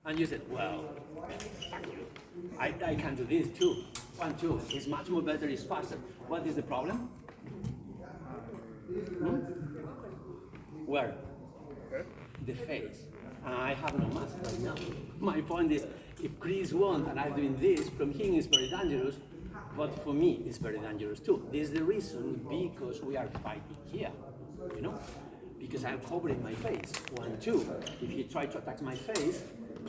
And you said, well, fuck you. I can do this too. 1, 2. It's much more better, it's faster. What is the problem? Where? The face. I have no mask right now. My point is, if Chris won and I'm doing this, from him it's very dangerous, but for me it's very dangerous too. This is the reason because we are fighting here, you know? Because I'm covering my face. 1, 2. If you try to attack my face,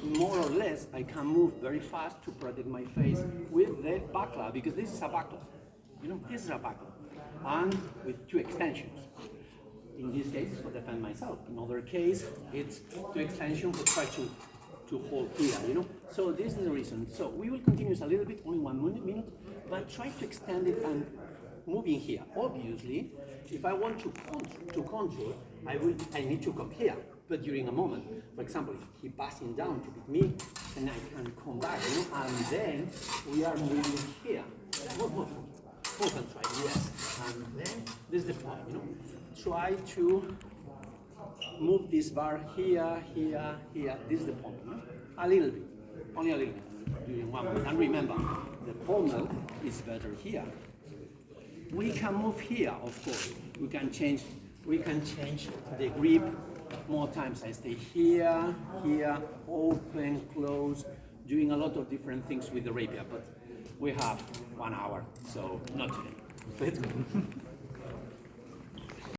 more or less I can move very fast to protect my face with the backlash, because this is a backlash. You know, this is a backlash. And with 2 extensions. In this case, it's to defend myself. In other case, it's 2 extensions, but try to hold here, you know? So this is the reason. So we will continue a little bit, only 1 minute, but try to extend it and move in here. Obviously, if I want to control, I need to come here, but during a moment. For example, if he passing down to beat me, then I can come back, you know? And then we are moving here. Move and try, yes. And then this is the point, you know? Try to move this bar here, here, here. This is the point, no? A little bit, only a little bit, during 1 minute. And remember, the pommel is better here. We can move here, of course. We can change the grip more times. I stay here, here, open, close, doing a lot of different things with the rapier. But we have 1 hour, so not today. Let's go.